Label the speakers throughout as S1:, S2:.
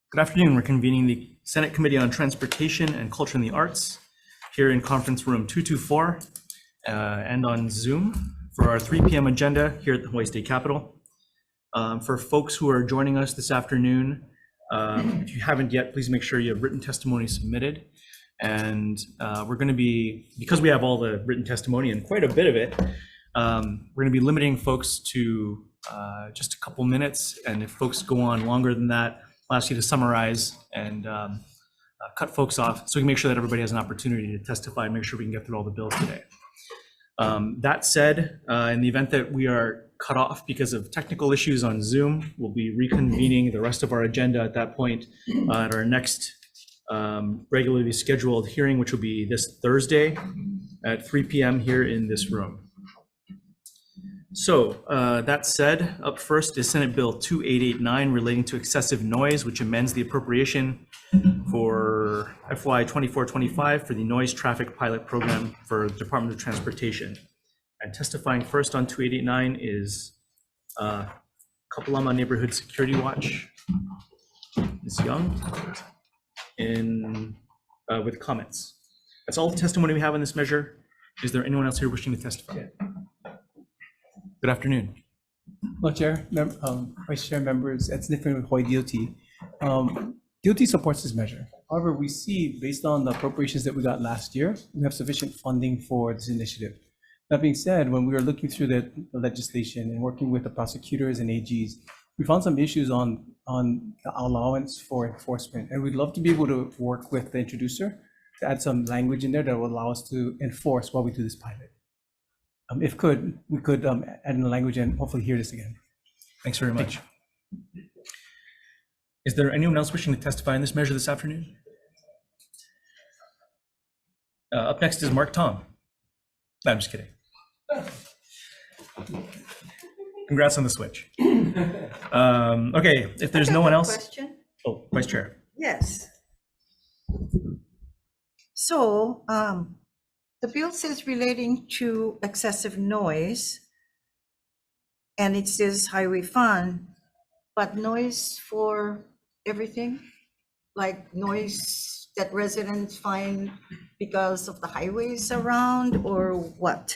S1: Good afternoon. We're convening the Senate Committee on Transportation and Culture and the Arts here in conference room 224 and on Zoom for our 3 p.m. agenda here at the Hawaii State Capitol. For folks who are joining us this afternoon, if you haven't yet, please make sure you have written testimony submitted. And we're going to be, because we have all the written testimony and quite a bit of it, we're going to be limiting folks to just a couple minutes. And if folks go on longer than that, I'll ask you to summarize and cut folks off so we can make sure that everybody has an opportunity to testify and make sure we can get through all the bills today. That said, in the event that we are cut off because of technical issues on Zoom, we'll be reconvening the rest of our agenda at that point at our next regularly scheduled hearing, which will be this Thursday at 3 p.m. here in this room. So that said, up first is Senate Bill 2889 relating to excessive noise, which amends the appropriation for FY 24-25 for the Noise Traffic Pilot Program for the Department of Transportation. And testifying first on 2889 is Kapalama Neighborhood Security Watch, Ms. Young, with comments. That's all the testimony we have on this measure. Is there anyone else here wishing to testify? Good afternoon.
S2: Well, Chair, Vice Chair, members, it's different with Hawaii DOT. DOT supports this measure. However, we see, based on the appropriations that we got last year, we have sufficient funding for this initiative. That being said, when we were looking through the legislation and working with the prosecutors and AGs, we found some issues on the allowance for enforcement. And we'd love to be able to work with the introducer to add some language in there that will allow us to enforce while we do this pilot. We could add in the language and hopefully hear this again.
S1: Thanks very much. Is there anyone else wishing to testify in this measure this afternoon? Up next is Mark Tom. No, I'm just kidding. Congrats on the switch. Okay, if there's no one else.
S3: Question?
S1: Oh, Vice Chair.
S3: Yes. So, the bill says relating to excessive noise, and it says highway fund, but noise for everything? Like noise that residents find because of the highways around, or what?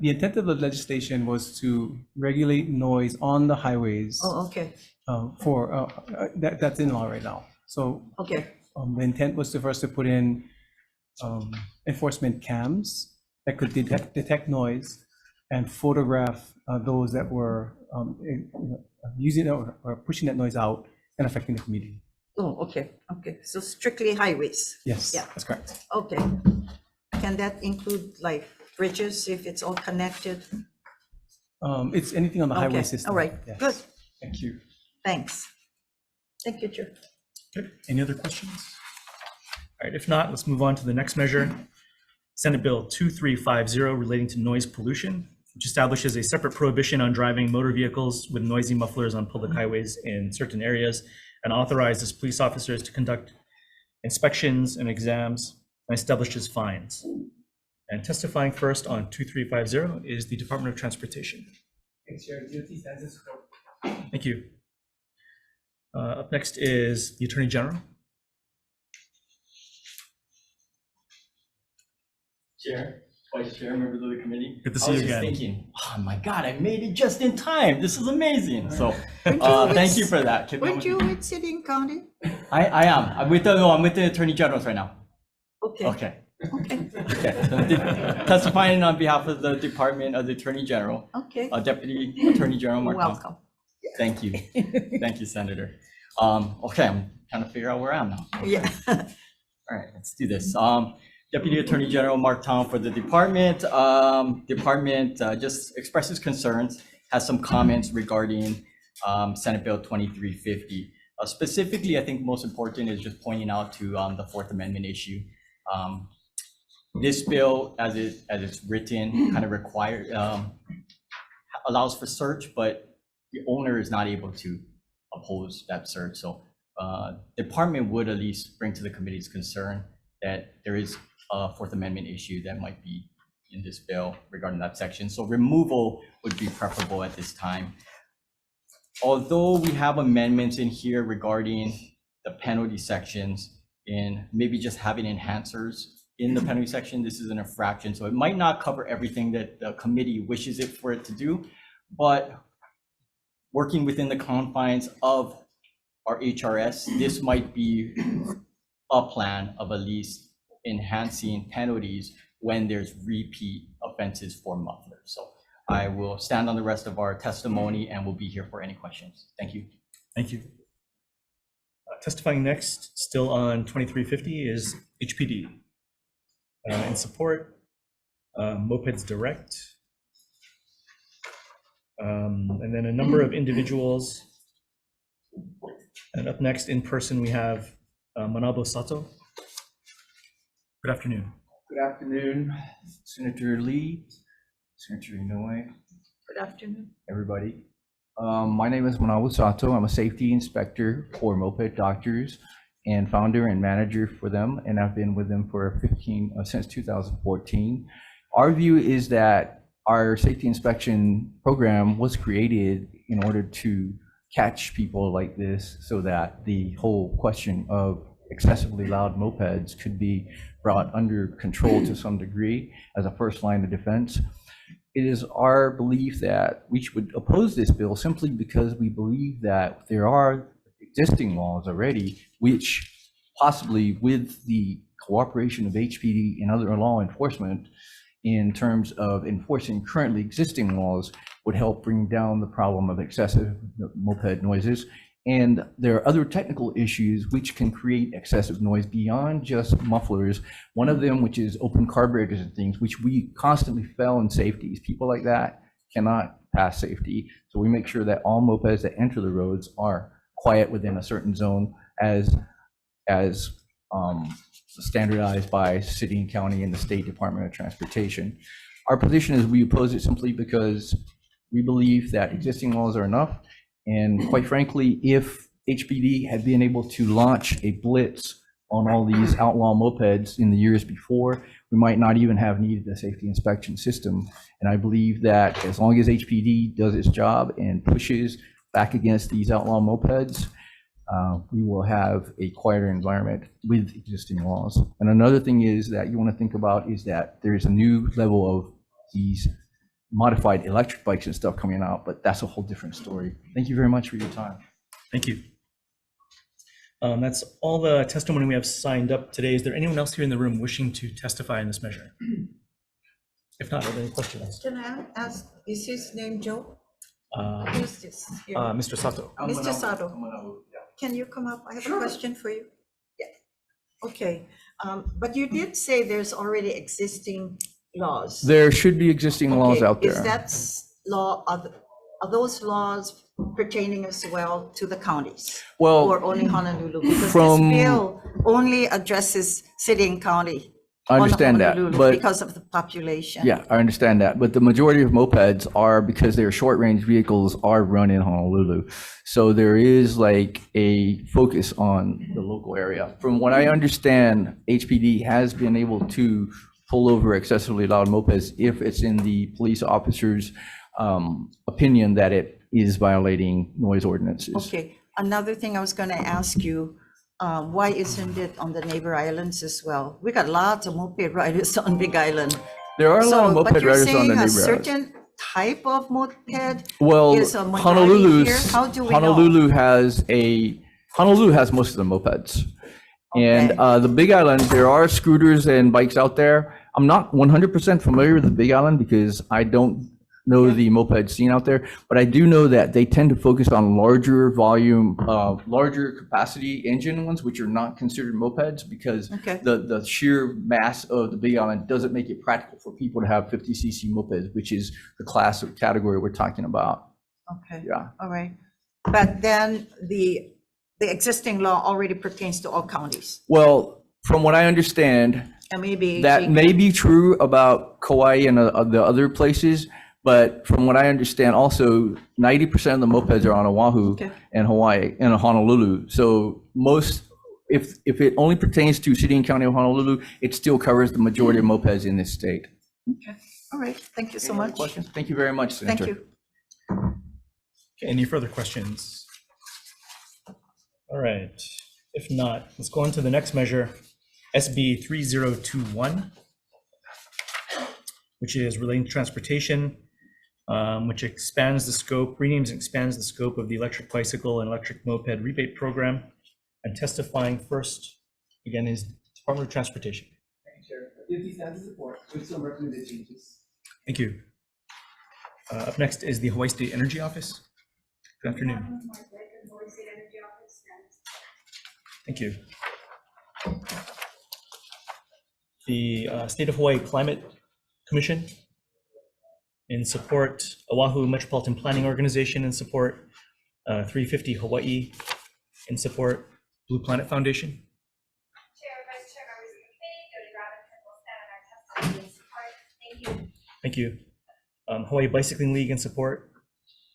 S2: The intent of the legislation was to regulate noise on the highways.
S3: Oh, okay.
S2: That's in law right now. So
S3: Okay.
S2: the intent was for us to put in enforcement cams that could detect noise and photograph those that were using or pushing that noise out and affecting the community.
S3: Oh, okay. Okay. So strictly highways.
S2: Yes,
S3: Yeah.
S2: that's correct.
S3: Okay. Can that include like bridges if it's all connected?
S2: It's anything on the highway
S3: Okay.
S2: system.
S3: All right.
S2: Yes.
S3: Good.
S2: Thank you.
S3: Thanks. Thank you, Chair.
S1: Okay. Any other questions? All right, if not, let's move on to the next measure. Senate Bill 2350 relating to noise pollution, which establishes a separate prohibition on driving motor vehicles with noisy mufflers on public highways in certain areas and authorizes police officers to conduct inspections and exams and establishes fines. And testifying first on 2350 is the Department of Transportation.
S2: Thanks, Chair. DOT stands in support.
S1: Thank you. Up next is the Attorney General.
S4: Chair, Vice Chair, members of the committee.
S1: Good to see you again.
S4: I was just thinking, oh my God, I made it just in time. This is amazing. So thank you for that.
S3: Weren't you with City and County?
S4: I am. I'm with the Attorney Generals right now.
S3: Okay.
S4: Okay.
S3: Okay.
S4: Okay. So testifying on behalf of the Department of the Attorney General,
S3: Okay.
S4: Deputy Attorney General Mark.
S3: Welcome.
S4: Thank you. Thank you, Senator. Okay, I'm trying to figure out where I am now.
S3: Yeah.
S4: All right, let's do this. Deputy Attorney General Mark Town for the department. Department just expresses concerns, has some comments regarding Senate Bill 2350. Specifically, I think most important is just pointing out to the Fourth Amendment issue. This bill, as it's written, kind of allows for search, but the owner is not able to oppose that search. So department would at least bring to the committee's concern that there is a Fourth Amendment issue that might be in this bill regarding that section. So removal would be preferable at this time. although we have amendments in here regarding the penalty sections and maybe just having enhancers in the penalty section, this is an infraction. So it might not cover everything that the committee wishes it for it to do, but working within the confines of our HRS, this might be a plan of at least enhancing penalties when there's repeat offenses for mufflers. So I will stand on the rest of our testimony and will be here for any questions. Thank you.
S1: Thank you. Testifying next, still on 2350, is HPD. In support, Mopeds Direct. And then a number of individuals. And up next in person, we have Manabo Sato. Good afternoon.
S5: Good afternoon, Senator Lee, Senator Inouye,
S3: Good afternoon.
S5: everybody. My name is Manabu Sato. I'm a safety inspector for Moped Doctors and founder and manager for them, and I've been with them for since 2014. Our view is that our safety inspection program was created in order to catch people like this so that the whole question of excessively loud mopeds could be brought under control to some degree as a first line of defense. It is our belief that we should oppose this bill simply because we believe that there are existing laws already, which possibly with the cooperation of HPD and other law enforcement in terms of enforcing currently existing laws would help bring down the problem of excessive moped noises. And there are other technical issues which can create excessive noise beyond just mufflers. One of them, which is open carburetors and things, which we constantly fail in safeties. People like that cannot pass safety. So we make sure that all mopeds that enter the roads are quiet within a certain zone as standardized by city and county and the State Department of Transportation. Our position is we oppose it simply because we believe that existing laws are enough. And quite frankly, if HPD had been able to launch a blitz on all these outlaw mopeds in the years before, we might not even have needed a safety inspection system. And I believe that as long as HPD does its job and pushes back against these outlaw mopeds, we will have a quieter environment with existing laws. And another thing is that you want to think about is that there's a new level of these modified electric bikes and stuff coming out, but that's a whole different story. Thank you very much for your time.
S1: Thank you. That's all the testimony we have signed up today. Is there anyone else here in the room wishing to testify in this measure? If not, are there any questions?
S3: Can I ask, is his name Joe? Who's this here?
S1: Mr. Sato.
S3: Mr. Sato, can you come up? I have a question for you. Yeah. Okay, but you did say there's already existing laws.
S5: There should be existing laws
S3: Okay,
S5: out there.
S3: Is that law, are those laws pertaining as well to the counties?
S5: Well,
S3: Or only Honolulu? Because this
S5: from-
S3: bill only addresses city and county.
S5: I understand that,
S3: Honolulu
S5: but
S3: because of the population.
S5: yeah, I understand that. But the majority of mopeds are, because they're short range vehicles, are run in Honolulu. So there is like a focus on the local area. From what I understand, HPD has been able to pull over excessively loud mopeds if it's in the police officer's opinion that it is violating noise ordinances.
S3: Okay, another thing I was gonna ask you, why isn't it on the neighbor islands as well? We got lots of moped riders on Big Island.
S5: There are a lot of
S3: So, but
S5: moped
S3: you're
S5: riders on
S3: saying
S5: the
S3: a
S5: neighborhood.
S3: certain type of moped
S5: Well,
S3: is a majority here? How do we know?
S5: Honolulu has most of the mopeds. And
S3: Okay.
S5: the Big Island, there are scooters and bikes out there. I'm not 100% familiar with the Big Island because I don't know the moped scene out there, but I do know that they tend to focus on larger volume, larger capacity engine ones, which are not considered mopeds because
S3: Okay.
S5: the sheer mass of the Big Island doesn't make it practical for people to have 50cc mopeds, which is the class of category we're talking about.
S3: Okay,
S5: Yeah.
S3: all right. But then the existing law already pertains to all counties.
S5: Well, from what I understand,
S3: And maybe.
S5: that may be true about Kauai and the other places, but from what I understand, also 90% of the mopeds are on Oahu
S3: Okay.
S5: and Hawaii and Honolulu. So if it only pertains to city and county of Honolulu, it still covers the majority of mopeds in this state.
S3: Okay, all right, thank you so
S5: Any other
S3: much.
S5: questions? Thank you very much, Senator.
S3: Thank you.
S1: Any further questions? All right, if not, let's go on to the next measure, SB 3021, which is relating to transportation, which expands the scope, renames and expands the scope of the electric bicycle and electric moped rebate program. And testifying first, again, is Department of Transportation.
S2: Thank you, Chair. DOT stands in support with some recommended changes.
S1: Thank you. Up next is the Hawaii State Energy Office. Good afternoon. Thank you. The State of Hawaii Climate Commission in support, Oahu Metropolitan Planning Organization in support, 350 Hawaii in support, Blue Planet Foundation.
S6: Chair, Vice Chair, members of the committee, Jody Robinson will stand on our testimony in support. Thank you.
S1: Thank you. Hawaii Bicycling League in support,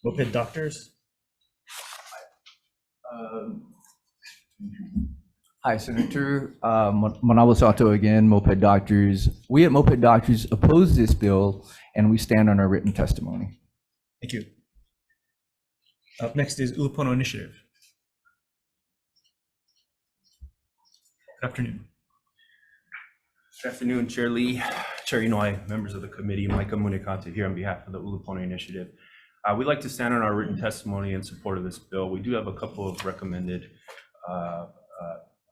S1: Moped Doctors.
S5: Hi, Senator. Manawa Sato again, Moped Doctors. We at Moped Doctors oppose this bill, and we stand on our written testimony.
S1: Thank you. Up next is Ulupono Initiative. Good afternoon.
S7: Good afternoon, Chair Lee, Chair Inouye, members of the committee, Micah Munikata here on behalf of the Ulupono Initiative. We'd like to stand on our written testimony in support of this bill. We do have a couple of recommended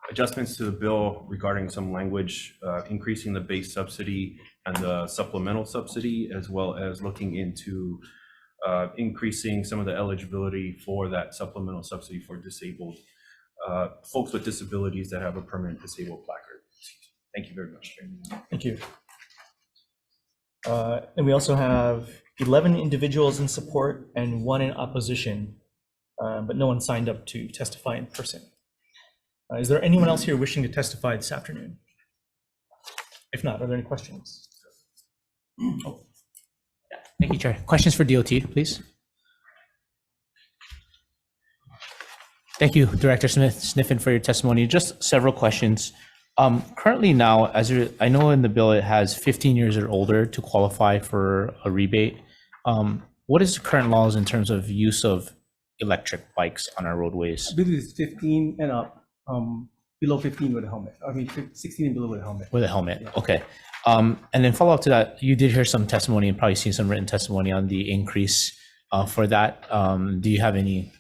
S7: adjustments to the bill regarding some language, increasing the base subsidy and the supplemental subsidy, as well as looking into increasing some of the eligibility for that supplemental subsidy for disabled folks with disabilities that have a permanent disabled placard. Thank you very much, Chair.
S1: Thank you. And we also have 11 individuals in support and 1 in opposition, but no one signed up to testify in person. Is there anyone else here wishing to testify this afternoon? If not, are there any questions? Oh.
S8: Thank you, Chair. Questions for DOT, please. Thank you, Director Sniffen, for your testimony. Just several questions. Currently now, I know in the bill it has 15 years or older to qualify for a rebate. What is the current laws in terms of use of electric bikes on our roadways?
S2: I believe it's 15 and up, below 15 with a helmet. I mean, 16 and below with a helmet.
S8: With a helmet, okay. And then follow up to that, you did hear some testimony and probably seen some written testimony on the increase for that. Do you have any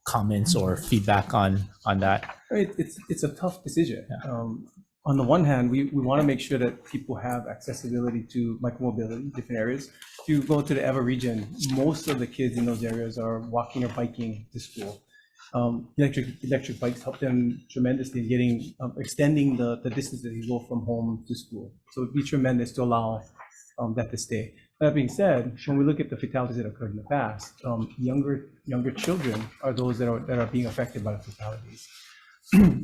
S8: comments or feedback on that?
S2: It's a tough decision. Yeah. On the one hand, we want to make sure that people have accessibility to micromobility, different areas. If you go to the Eva region, most of the kids in those areas are walking or biking to school. Electric bikes help them tremendously in getting extending the distance that you go from home to school. So it'd be tremendous to allow that to stay. That being said, when we look at the fatalities that occurred in the past, younger children are those that are being affected by the fatalities.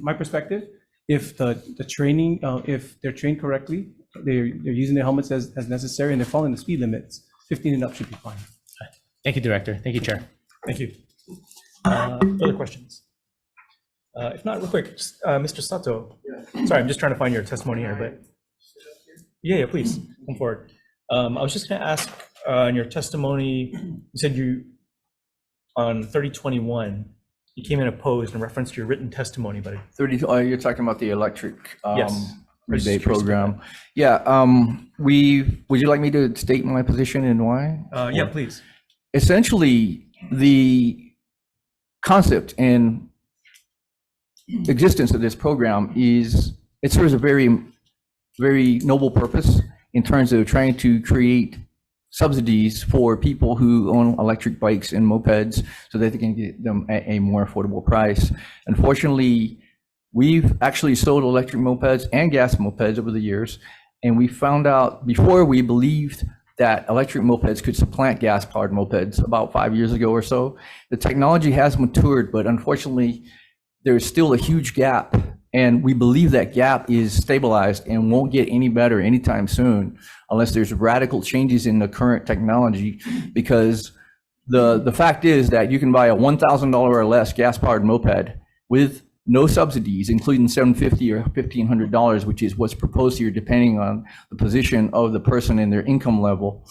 S2: My perspective, if the training, if they're trained correctly, they're using their helmets as necessary, and they're following the speed limits, 15 and up should be fine.
S8: Thank you, Director. Thank you, Chair.
S1: Thank you. Other questions? If not, real quick, Mr. Sato. Yeah. Sorry, I'm just trying to find your testimony here, but yeah, please come forward. I was just going to ask in your testimony, you said on 3021, you came in opposed in reference to your written testimony, but
S5: You're talking about the electric
S1: yes,
S5: rebate program. Yeah. Would you like me to state my position and why?
S1: Yeah, please.
S5: Essentially, the concept and existence of this program it serves a very, very noble purpose in terms of trying to create subsidies for people who own electric bikes and mopeds so that they can get them at a more affordable price. Unfortunately, we've actually sold electric mopeds and gas mopeds over the years, and we found out before we believed that electric mopeds could supplant gas-powered mopeds about 5 years ago or so. The technology has matured, but unfortunately, there's still a huge gap, and we believe that gap is stabilized and won't get any better anytime soon unless there's radical changes in the current technology, because the fact is that you can buy a $1,000 or less gas-powered moped with no subsidies, including $750 or $1,500, which is what's proposed here, depending on the position of the person and their income level.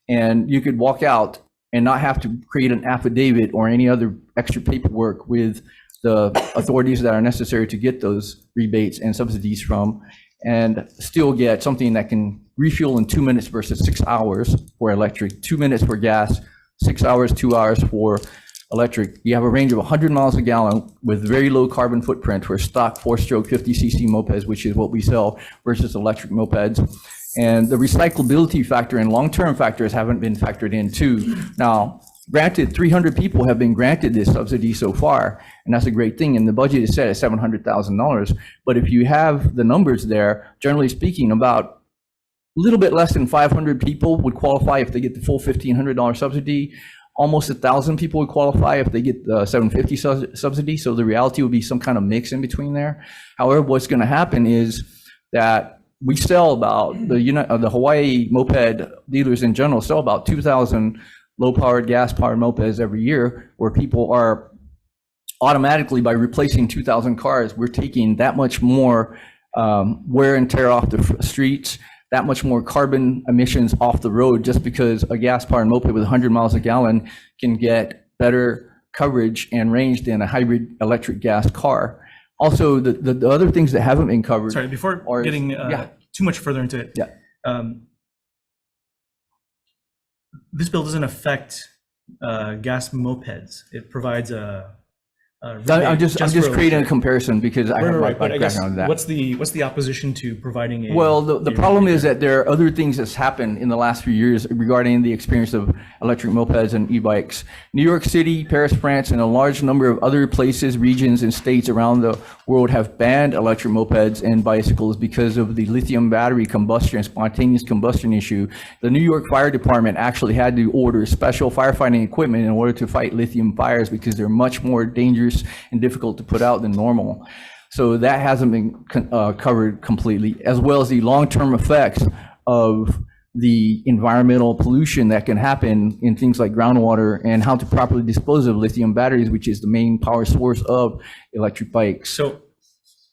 S5: And you could walk out and not have to create an affidavit or any other extra paperwork with the authorities that are necessary to get those rebates and subsidies from, and still get something that can refuel in 2 minutes versus 6 hours for electric, 2 minutes for gas, 6 hours, 2 hours for electric. You have a range of 100 miles a gallon with very low carbon footprint for stock 4-stroke 50cc mopeds, which is what we sell, versus electric mopeds. And the recyclability factor and long-term factors haven't been factored in too. Now, granted, 300 people have been granted this subsidy so far, and that's a great thing. And the budget is set at $700,000. But if you have the numbers there, generally speaking, about a little bit less than 500 people would qualify if they get the full $1,500 subsidy. Almost 1,000 people would qualify if they get the $750 subsidy. So the reality would be some kind of mix in between there. However, what's going to happen is that we sell about the Hawaii moped dealers in general sell about 2,000 low-powered gas-powered mopeds every year, where people are automatically, by replacing 2,000 cars, we're taking that much more wear and tear off the streets, that much more carbon emissions off the road, just because a gas-powered moped with 100 miles a gallon can get better coverage and range than a hybrid electric gas car. Also, the other things that haven't been covered.
S1: Sorry, before getting too much further into it. This bill doesn't affect gas mopeds. It provides a rebate
S5: I'm just
S1: for
S5: creating a comparison because I have my
S1: But I guess
S5: background on that.
S1: what's the opposition to providing a?
S5: Well, the problem is that there are other things that's happened in the last few years regarding the experience of electric mopeds and e-bikes. New York City, Paris, France, and a large number of other places, regions, and states around the world have banned electric mopeds and bicycles because of the lithium battery combustion, spontaneous combustion issue. The New York Fire Department actually had to order special firefighting equipment in order to fight lithium fires because they're much more dangerous and difficult to put out than normal. So that hasn't been covered completely, as well as the long-term effects of the environmental pollution that can happen in things like groundwater and how to properly dispose of lithium batteries, which is the main power source of electric bikes.
S1: So,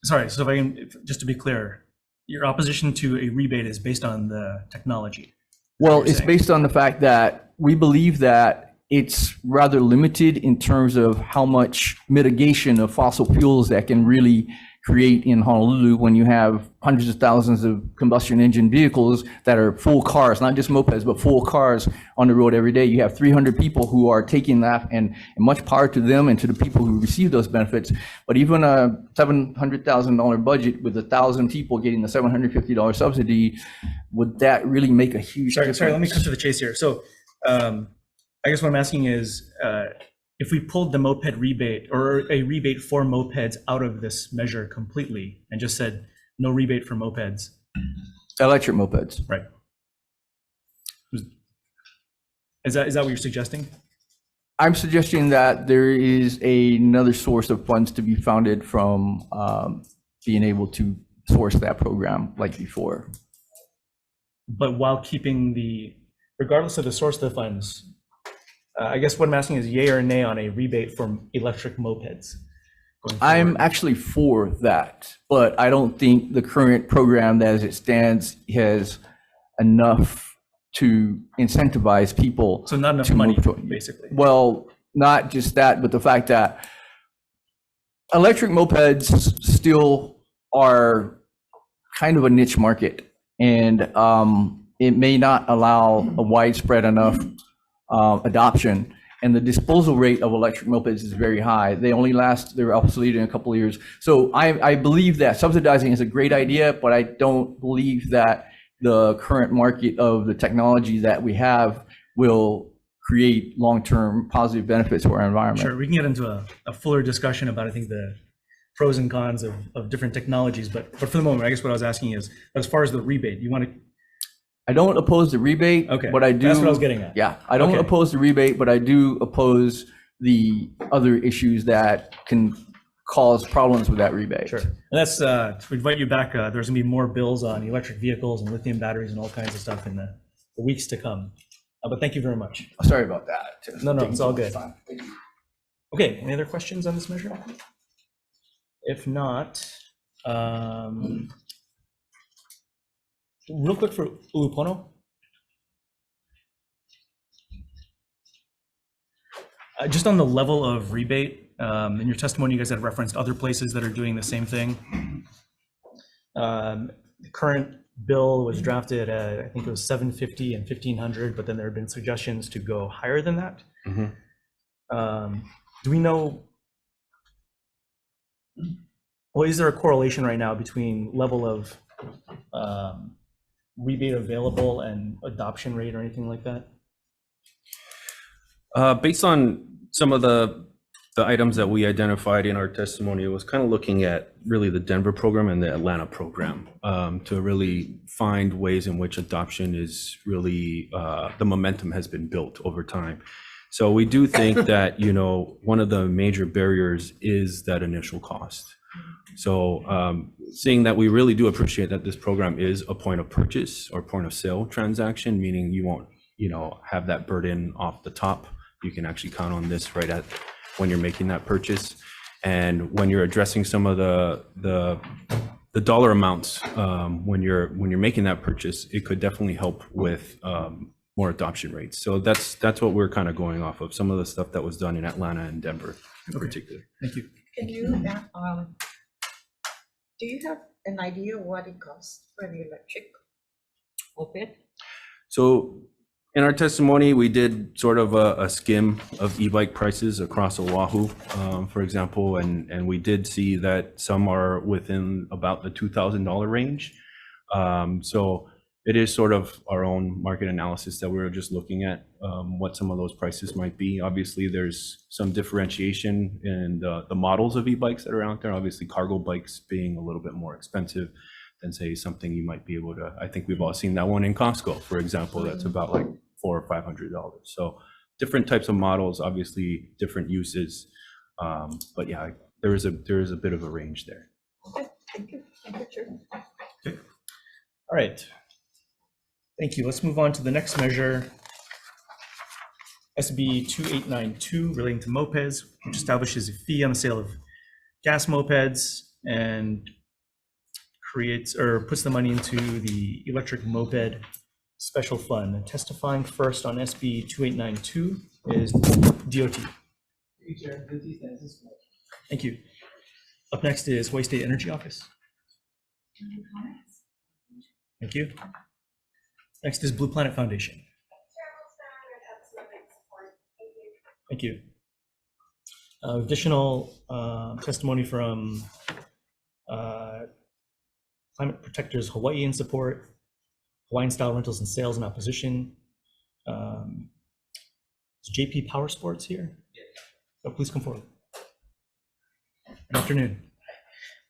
S1: sorry, so if I can, just to be clear, your opposition to a rebate is based on the technology.
S5: Well, it's based on the fact that we believe that it's rather limited in terms of how much mitigation of fossil fuels that can really create in Honolulu when you have hundreds of thousands of combustion engine vehicles that are full cars, not just mopeds, but full cars on the road every day. You have 300 people who are taking that, and much power to them and to the people who receive those benefits. But even a $700,000 budget with 1,000 people getting the $750 subsidy, would that really make a huge difference?
S1: Sorry, let me cut to the chase here. So, I guess what I'm asking is, if we pulled the moped rebate or a rebate for mopeds out of this measure completely and just said no rebate for mopeds.
S5: Electric mopeds.
S1: Right. Is that what you're suggesting?
S5: I'm suggesting that there is another source of funds to be founded from being able to source that program like before.
S1: But while keeping regardless of the source of the funds, I guess what I'm asking is yay or nay on a rebate for electric mopeds.
S5: I'm actually for that, but I don't think the current program as it stands has enough to incentivize people.
S1: So not enough
S5: to
S1: money,
S5: move to,
S1: basically.
S5: Well, not just that, but the fact that electric mopeds still are kind of a niche market, and it may not allow a widespread enough adoption, and the disposal rate of electric mopeds is very high. They only they're obsolete in a couple of years. So I believe that subsidizing is a great idea, but I don't believe that the current market of the technology that we have will create long-term positive benefits for our environment.
S1: Sure, we can get into a fuller discussion about, I think, the pros and cons of different technologies, but for the moment, I guess what I was asking is, as far as the rebate, you want to.
S5: I don't oppose the rebate,
S1: Okay,
S5: but I do.
S1: that's what I was getting at.
S5: Yeah, I don't oppose the rebate, but I do oppose the other issues that can cause problems with that rebate.
S1: Sure, and that's to invite you back. There's gonna be more bills on electric vehicles and lithium batteries and all kinds of stuff in the weeks to come. But thank you very much.
S5: Sorry about that.
S1: No, it's all good. Okay, any other questions on this measure? If not, real quick for Ulupono. Just on the level of rebate, in your testimony, you guys had referenced other places that are doing the same thing. The current bill was drafted at, I think it was $750 and $1,500, but then there have been suggestions to go higher than that. Do we know, well, is there a correlation right now between level of rebate available and adoption rate or anything like that?
S7: Based on some of the items that we identified in our testimony, it was kind of looking at really the Denver program and the Atlanta program to really find ways in which adoption is really, the momentum has been built over time. So we do think that, you know, one of the major barriers is that initial cost. So seeing that we really do appreciate that this program is a point of purchase or point of sale transaction, meaning you won't, you know, have that burden off the top. You can actually count on this right at when you're making that purchase. And when you're addressing some of the dollar amounts when you're making that purchase, it could definitely help with more adoption rates. So that's what we're kind of going off of, some of the stuff that was done in Atlanta and Denver in particular.
S1: Thank you.
S3: Can you, do you have an idea what it costs for the electric moped?
S7: So in our testimony, we did sort of a skim of e-bike prices across Oahu, for example, and we did see that some are within about the $2,000 range. So it is sort of our own market analysis that we're just looking at what some of those prices might be. Obviously, there's some differentiation in the models of e-bikes that are out there. Obviously, cargo bikes being a little bit more expensive than, say, something you might be able to, I think we've all seen that one in Costco, for example, that's about like $400 or $500. So different types of models, obviously different uses. But yeah, there is a bit of a range there.
S3: Okay, thank you. Thank you, Chair.
S1: Okay. All right. Thank you. Let's move on to the next measure, SB 2892, relating to mopeds, which establishes a fee on the sale of gas mopeds and creates or puts the money into the electric moped special fund. And testifying first on SB 2892 is DOT. Thank you. Up next is Hawaii State Energy Office. Thank you. Next is Blue Planet Foundation. Thank you. Additional testimony from Climate Protectors Hawaii in support, Hawaiian Style Rentals and Sales in opposition. Is JP Power Sports here? Oh, please come forward. Good afternoon.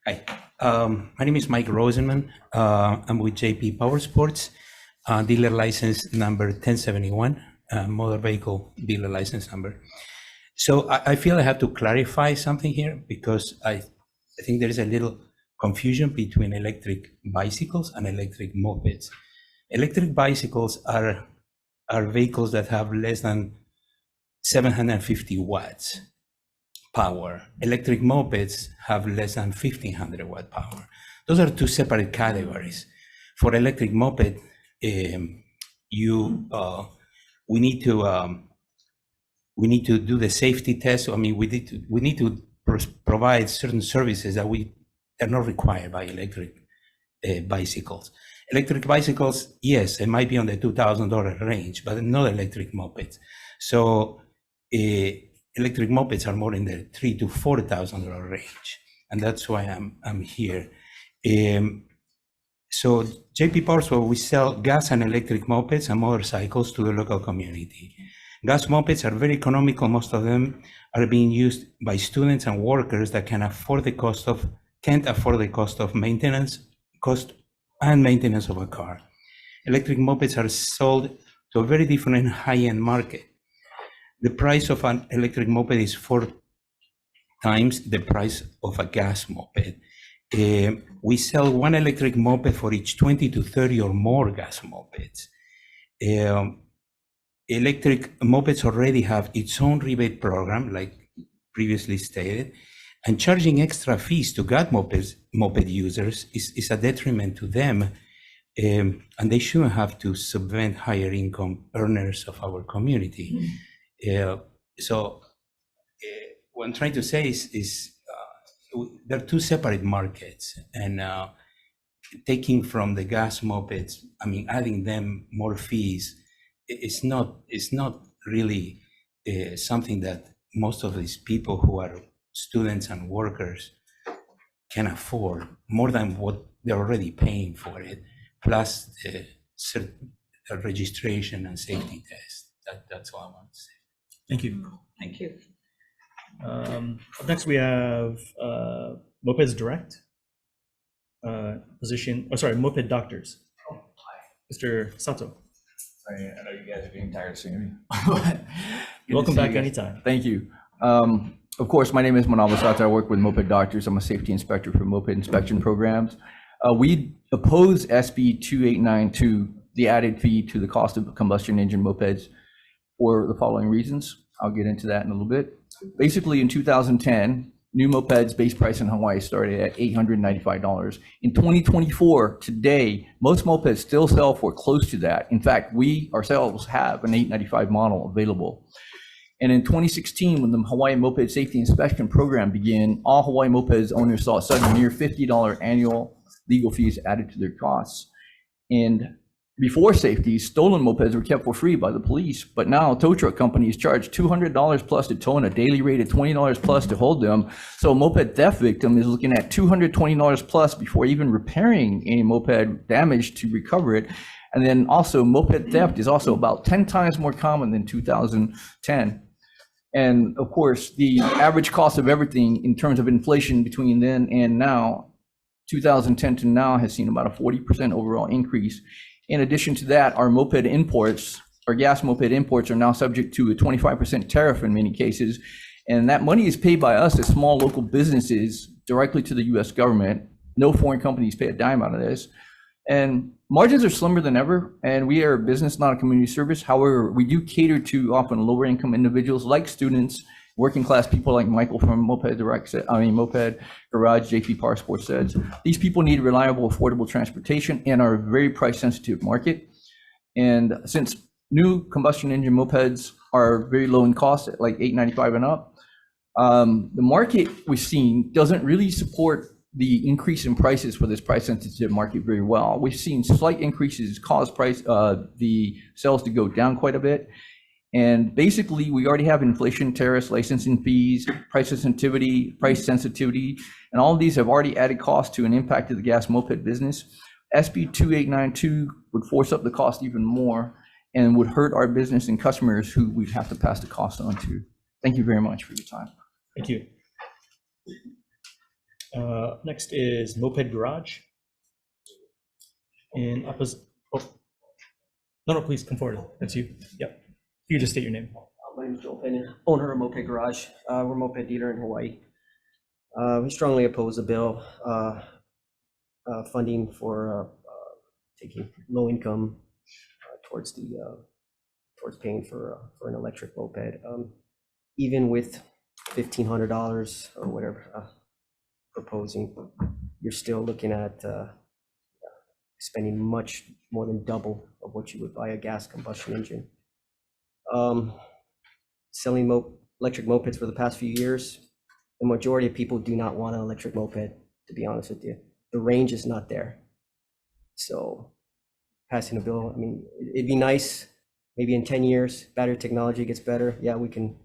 S9: Hi, my name is Mike Rosenman. I'm with JP Power Sports, dealer license number 1071, motor vehicle dealer license number. So I feel I have to clarify something here because I think there is a little confusion between electric bicycles and electric mopeds. Electric bicycles are vehicles that have less than 750 watts power. Electric mopeds have less than 1500 watt power. Those are two separate categories. For electric moped, we need to do the safety test. I mean, we need to provide certain services that are not required by electric bicycles. Electric bicycles, yes, it might be on the $2,000 range, but not electric mopeds. So electric mopeds are more in the $3,000 to $4,000 range, and that's why I'm here. So JP Power Sports, we sell gas and electric mopeds and motorcycles to the local community. Gas mopeds are very economical. Most of them are being used by students and workers that can't afford the cost of maintenance of a car. Electric mopeds are sold to a very different high-end market. The price of an electric moped is 4 times the price of a gas moped. We sell one electric moped for each 20 to 30 or more gas mopeds. Electric mopeds already have its own rebate program, like previously stated, and charging extra fees to gas moped users is a detriment to them, and they shouldn't have to subvent higher income earners of our community. So what I'm trying to say is there are two separate markets, and taking from the gas mopeds, I mean, adding them more fees, it's not really something that most of these people who are students and workers can afford, more than what they're already paying for it, plus the registration and safety test. That's all I want to say.
S1: Thank you.
S3: Thank you.
S1: Up next, we have Mopeds Direct position, oh, sorry, Moped Doctors. Mr. Sato.
S5: I know you guys are getting tired of seeing me.
S1: Welcome back anytime.
S5: Thank you. Of course, my name is Manabu Sato. I work with Moped Doctors. I'm a safety inspector for moped inspection programs. We oppose SB 2892, the added fee to the cost of combustion engine mopeds, for the following reasons. I'll get into that in a little bit. Basically, in 2010, new mopeds base price in Hawaii started at $895. In 2024, today, most mopeds still sell for close to that. In fact, we ourselves have an $895 model available. And in 2016, when the Hawaii Moped Safety Inspection Program began, all Hawaii mopeds owners saw a sudden near $50 annual legal fees added to their costs. And before safety, stolen mopeds were kept for free by the police, but now tow truck companies charge $200 plus to tow and a daily rate of $20 plus to hold them. So a moped theft victim is looking at $220 plus before even repairing any moped damage to recover it. And then also moped theft is also about 10 times more common than 2010. And of course, the average cost of everything in terms of inflation between then and now, 2010 to now, has seen about a 40% overall increase. In addition to that, our moped imports, our gas moped imports, are now subject to a 25% tariff in many cases. And that money is paid by us as small local businesses directly to the US government. No foreign companies pay a dime out of this. And margins are slimmer than ever, and we are a business, not a community service. However, we do cater to often lower income individuals like students, working class people like Michael from Moped Garage, JP Power Sports says. These people need reliable, affordable transportation and are a very price sensitive market. And since new combustion engine mopeds are very low in cost at like $895 and up, the market we've seen doesn't really support the increase in prices for this price sensitive market very well. We've seen slight increases cause the sales to go down quite a bit. And basically, we already have inflation, tariffs, licensing fees, price sensitivity, and all of these have already added cost to an impact to the gas moped business. SB 2892 would force up the cost even more and would hurt our business and customers who we'd have to pass the cost on to. Thank you very much for your time.
S1: Thank you. Next is Moped Garage. In opposite, oh, no, please come forward. That's you. Yep. You just state your name.
S10: My name is Joel Pena, owner of Moped Garage. We're a moped dealer in Hawaii. We strongly oppose the bill funding for taking low income towards paying for an electric moped. Even with $1,500 or whatever proposing, you're still looking at spending much more than double of what you would buy a gas combustion engine. Selling electric mopeds for the past few years, the majority of people do not want an electric moped, to be honest with you. The range is not there. So passing a bill, I mean, it'd be nice, maybe in 10 years, battery technology gets better. Yeah, we can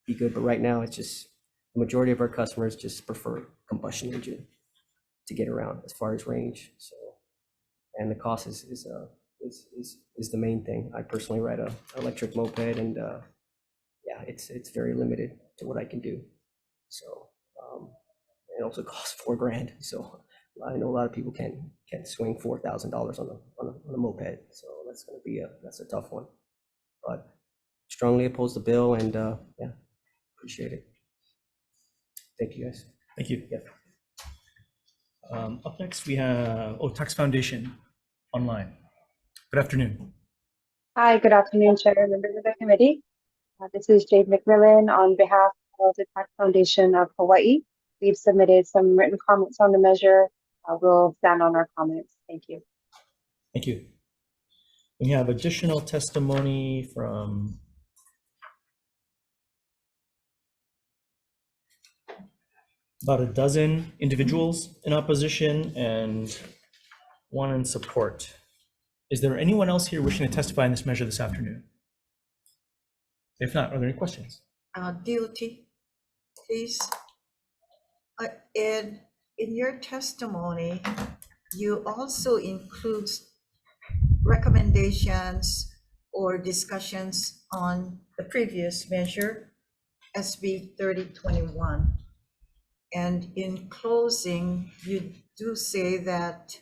S10: be good, but right now it's just, the majority of our customers just prefer combustion engine to get around as far as range. So, and the cost is the main thing. I personally ride an electric moped, and yeah, it's very limited to what I can do. So it also costs $4,000. So I know a lot of people can't swing $4,000 on a moped. So that's going to be that's a tough one. But strongly oppose the bill, and yeah, appreciate it. Thank you, guys.
S1: Thank you. Yeah. Up next, we have Tax Foundation online. Good afternoon.
S11: Hi, good afternoon, Chair, members of the committee. This is Jade McMillan on behalf of the Tax Foundation of Hawaii. We've submitted some written comments on the measure. We'll stand on our comments. Thank you.
S1: Thank you. We have additional testimony from about a dozen individuals in opposition and one in support. Is there anyone else here wishing to testify in this measure this afternoon? If not, are there any questions?
S3: DOT, please. In your testimony, you also include recommendations or discussions on the previous measure, SB 3021. And in closing, you do say that,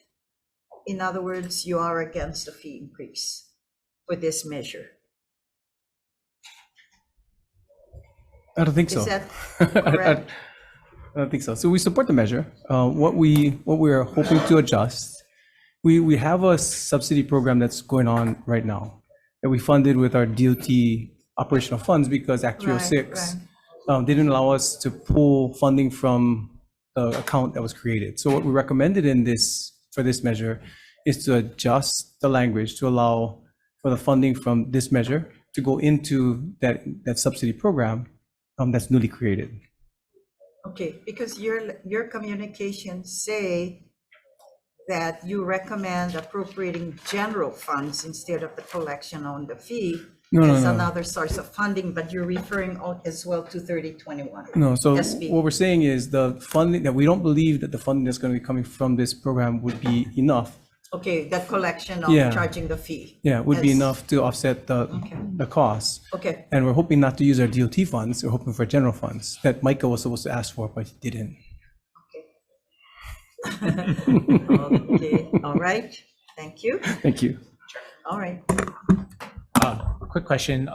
S3: in other words, you are against the fee increase for this measure.
S2: I don't think so.
S3: Is that
S2: I
S3: correct?
S2: don't think so. So we support the measure. What we are hoping to adjust, we have a subsidy program that's going on right now that we funded with our DOT operational funds because Act 306 didn't allow us to pull funding from the account that was created. So what we recommended for this measure is to adjust the language to allow for the funding from this measure to go into that subsidy program that's newly created.
S3: Okay, because your communications say that you recommend appropriating general funds instead of the collection on the fee as another source of funding, but you're referring as well to 3021.
S2: No, so
S3: SB.
S2: what we're saying is the funding that we don't believe that the funding that's going to be coming from this program would be enough.
S3: Okay, that collection of
S2: Yeah.
S3: charging the fee.
S2: Yeah, would be
S3: As-
S2: enough to offset the costs.
S3: Okay,
S2: And we're hoping not to use our DOT funds. We're hoping for general funds that Micah was supposed to ask for, but he didn't.
S3: okay, all right, thank you,
S2: Thank you.
S3: all right.
S8: Quick question,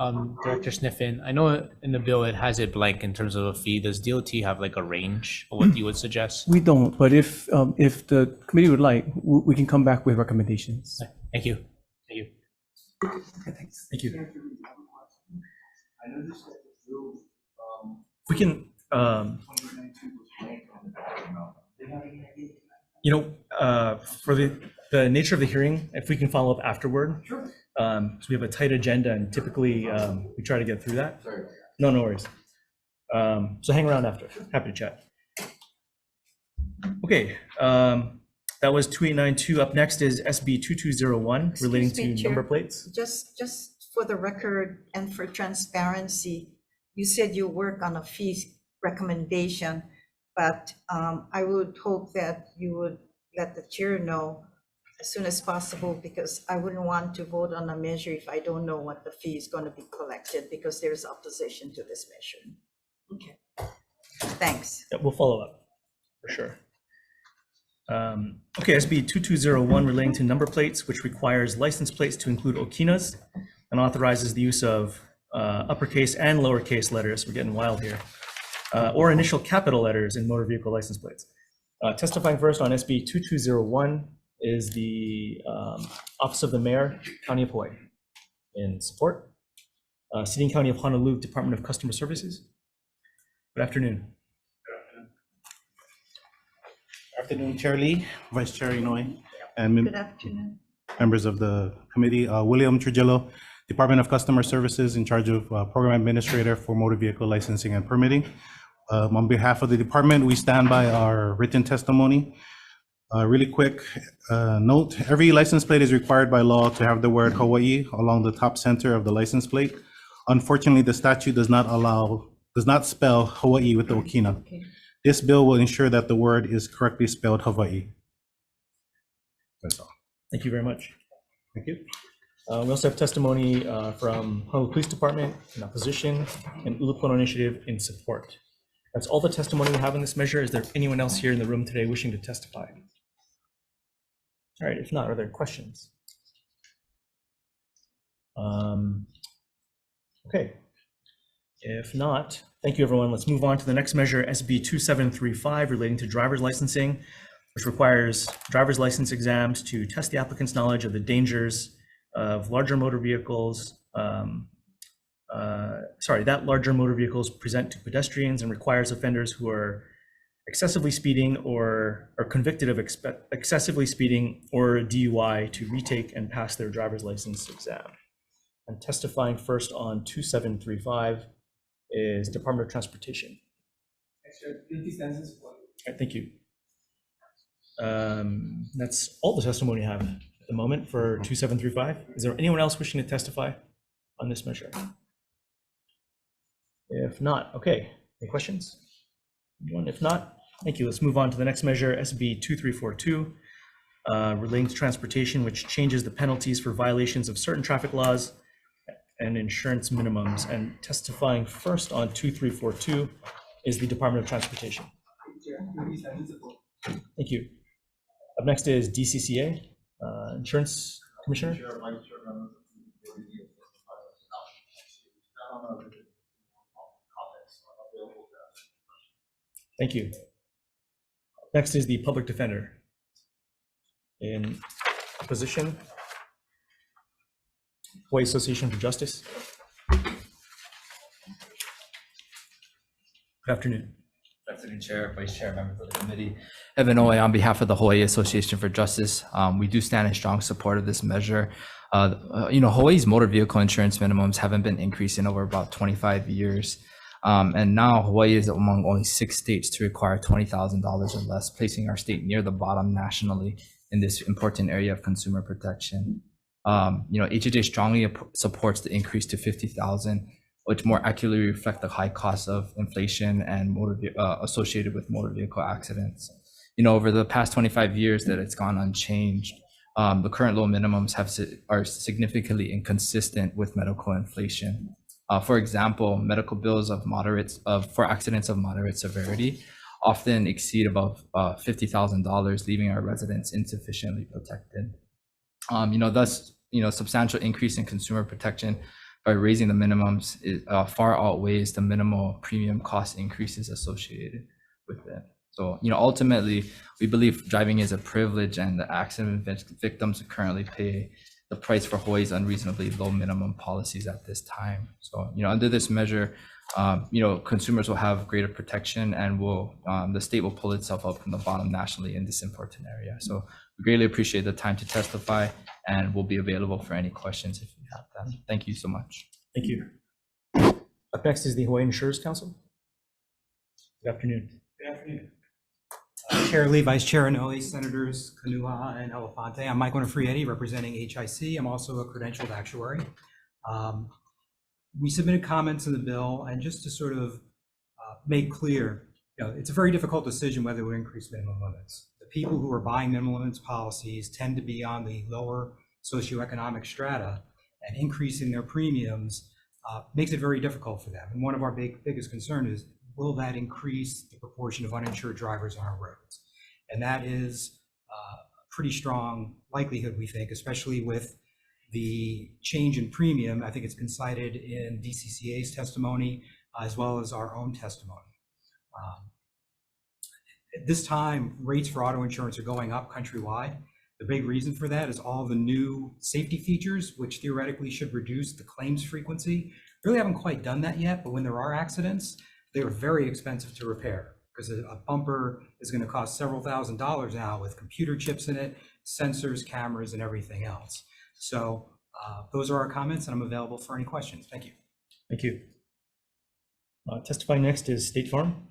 S8: Director Sniffen. I know in the bill it has it blank in terms of a fee. Does DOT have like a range of what you would suggest?
S2: We don't, but if the committee would like, we can come back with recommendations.
S8: Thank you. Thank you.
S1: Thank you. We can, for the nature of the hearing, if we can follow up afterward. Sure. So we have a tight agenda and typically we try to get through that. Sorry. No worries. So hang around after. Happy to chat. Okay. That was 2892. Up next is SB 2201 relating
S3: Excuse me,
S1: to
S3: Chair.
S1: number plates.
S3: Just for the record and for transparency, you said you work on a fee recommendation, but I would hope that you would let the chair know as soon as possible, because I wouldn't want to vote on a measure if I don't know what the fee is going to be collected, because there's opposition to this measure. Okay, thanks.
S1: Yeah, we'll follow up for sure. Okay, SB 2201 relating to number plates, which requires license plates to include okinas and authorizes the use of uppercase and lowercase letters. We're getting wild here. Or initial capital letters in motor vehicle license plates. Testifying first on SB 2201 is the Office of the Mayor, County of Hawaii. In support, City and County of Honolulu Department of Customer Services. Good afternoon.
S12: Afternoon, Chair Lee, Vice Chair Inouye, and
S3: Good afternoon.
S12: members of the committee. William Trujillo, Department of Customer Services, in charge of Program Administrator for Motor Vehicle Licensing and Permitting. On behalf of the department, we stand by our written testimony. Really quick note, every license plate is required by law to have the word Hawai'i along the top center of the license plate. Unfortunately, the statute does not spell Hawai'i with the okina.
S3: Okay.
S12: This bill will ensure that the word is correctly spelled Hawai'i. That's all.
S1: Thank you very much.
S12: Thank you.
S1: We also have testimony from Honolulu Police Department in opposition and Ulupono Initiative in support. That's all the testimony we have in this measure. Is there anyone else here in the room today wishing to testify? All right, if not, are there questions? Okay. If not, thank you, everyone. Let's move on to the next measure, SB 2735, relating to driver's licensing, which requires driver's license exams to test the applicant's knowledge of the dangers of larger motor vehicles, that larger motor vehicles present to pedestrians, and requires offenders who are excessively speeding or are convicted of excessively speeding or DUI to retake and pass their driver's license exam. And testifying first on 2735 is Department of Transportation.
S2: Guilty stands in support.
S1: right, thank you. That's all the testimony I have at the moment for 2735. Is there anyone else wishing to testify on this measure? If not, okay, any questions? Anyone? If not, thank you. Let's move on to the next measure, SB 2342, relating to transportation, which changes the penalties for violations of certain traffic laws and insurance minimums. And testifying first on 2342 is the Department of Transportation. Thank you. Up next is DCCA, Insurance Commissioner. Thank you. Next is the Public Defender. In opposition, Hawai'i Association for Justice. Good afternoon.
S13: Good afternoon, Chair, Vice Chair, members of the committee. Evan Oe on behalf of the Hawai'i Association for Justice. We do stand in strong support of this measure. Hawaii's motor vehicle insurance minimums haven't been increasing over about 25 years. And now Hawaii is among only 6 states to require $20,000 or less, placing our state near the bottom nationally in this important area of consumer protection. HHA strongly supports the increase to $50,000, which more accurately reflect the high cost of inflation and associated with motor vehicle accidents. Over the past 25 years that it's gone unchanged, the current low minimums are significantly inconsistent with medical inflation. For example, medical bills for accidents of moderate severity often exceed above $50,000, leaving our residents insufficiently protected. Thus, substantial increase in consumer protection by raising the minimums far outweighs the minimal premium cost increases associated with it. So, ultimately, we believe driving is a privilege, and the accident victims currently pay the price for Hawaii's unreasonably low minimum policies at this time. So, under this measure, consumers will have greater protection, and the state will pull itself up from the bottom nationally in this important area. So we greatly appreciate the time to testify, and we'll be available for any questions if you have them. Thank you so much.
S1: Thank you. Up next is the Hawaii Insurers Council. Good afternoon.
S14: Good afternoon. Chair Lee, Vice Chair Inouye, Senators Kanuha and Elefante. I'm Michael Nafrietti, representing HIC. I'm also a credentialed actuary. We submitted comments in the bill, and just to sort of make clear, it's a very difficult decision whether we increase minimum limits. The people who are buying minimum limits policies tend to be on the lower socioeconomic strata, and increasing their premiums makes it very difficult for them. And one of our biggest concern is, will that increase the proportion of uninsured drivers on our roads? And that is a pretty strong likelihood, we think, especially with the change in premium. I think it's been cited in DCCA's testimony as well as our own testimony. At this time, rates for auto insurance are going up countrywide. The big reason for that is all the new safety features, which theoretically should reduce the claims frequency. Really haven't quite done that yet, but when there are accidents, they are very expensive to repair, because a bumper is going to cost several $1,000s now with computer chips in it, sensors, cameras, and everything else. So those are our comments, and I'm available for any questions. Thank you.
S1: Thank you. Testifying next is State Farm.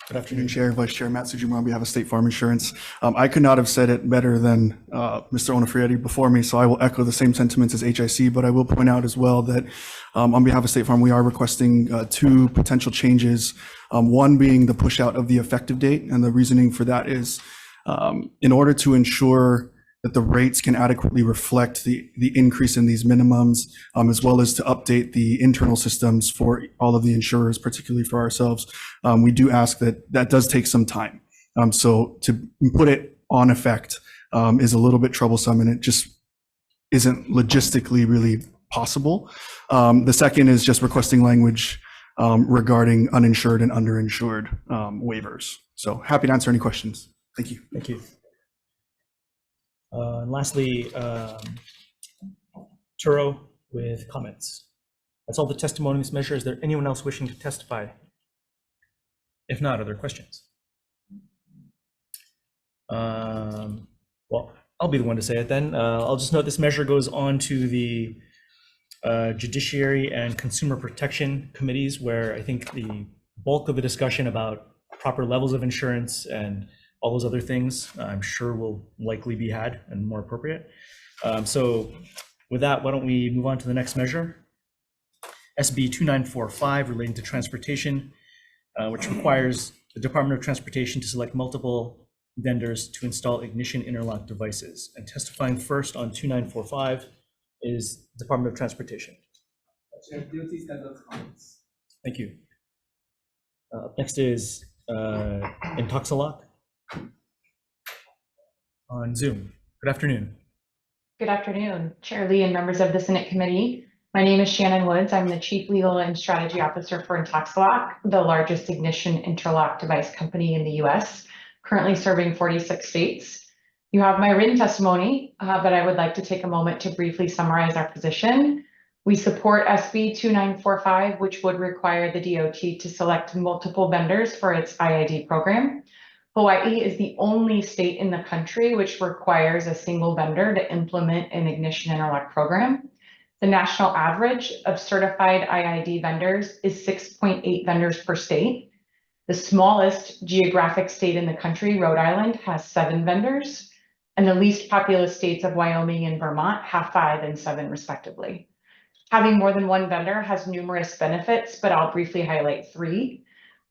S15: Good afternoon, Chair, Vice Chair Matt Sujima on behalf of State Farm Insurance. I could not have said it better than Mr. Onofriedi before me, so I will echo the same sentiments as HIC, but I will point out as well that on behalf of State Farm, we are requesting 2 potential changes. One being the push out of the effective date, and the reasoning for that is in order to ensure that the rates can adequately reflect the increase in these minimums, as well as to update the internal systems for all of the insurers, particularly for ourselves. We do ask that does take some time. So to put it on effect is a little bit troublesome, and it just isn't logistically really possible. The second is just requesting language regarding uninsured and underinsured waivers. So happy to answer any questions. Thank you.
S1: Thank you. And lastly, Turo with comments. That's all the testimony in this measure. Is there anyone else wishing to testify? If not, are there questions? Well, I'll be the one to say it then. I'll just note this measure goes on to the Judiciary and Consumer Protection Committees, where I think the bulk of the discussion about proper levels of insurance and all those other things, I'm sure will likely be had and more appropriate. So with that, why don't we move on to the next measure? SB 2945 relating to transportation, which requires the Department of Transportation to select multiple vendors to install ignition interlock devices. And testifying first on 2945 is Department of Transportation. Thank you. Next is Intoxilock on Zoom. Good afternoon.
S16: Good afternoon, Chair Lee and members of the Senate Committee. My name is Shannon Woods. I'm the Chief Legal and Strategy Officer for Intoxilock, the largest ignition interlock device company in the US, currently serving 46 states. You have my written testimony, but I would like to take a moment to briefly summarize our position. We support SB 2945, which would require the DOT to select multiple vendors for its IID program. Hawaii is the only state in the country which requires a single vendor to implement an ignition interlock program. The national average of certified IID vendors is 6.8 vendors per state. The smallest geographic state in the country, Rhode Island, has 7 vendors, and the least populous states of Wyoming and Vermont have 5 and 7 respectively. Having more than one vendor has numerous benefits, but I'll briefly highlight 3.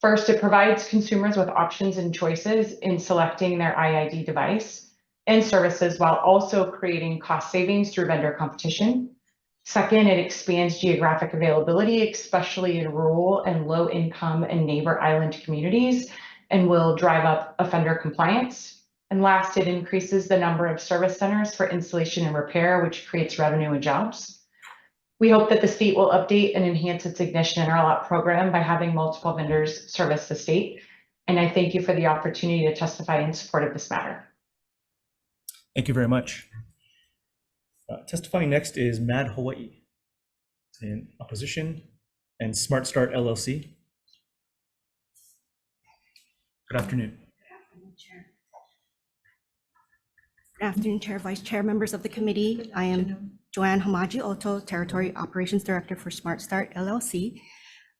S16: First, it provides consumers with options and choices in selecting their IID device and services while also creating cost savings through vendor competition. Second, it expands geographic availability, especially in rural and low income and neighbor island communities, and will drive up offender compliance. And last, it increases the number of service centers for installation and repair, which creates revenue and jobs. We hope that the state will update and enhance its ignition interlock program by having multiple vendors service the state. And I thank you for the opportunity to testify in support of this matter.
S1: Thank you very much. Testifying next is Mad Hawai'i in opposition and Smart Start LLC. Good afternoon.
S17: Good afternoon, Chair, Vice Chair, members of the committee. I am Joanne Hamaji Oto, Territory Operations Director for Smart Start LLC,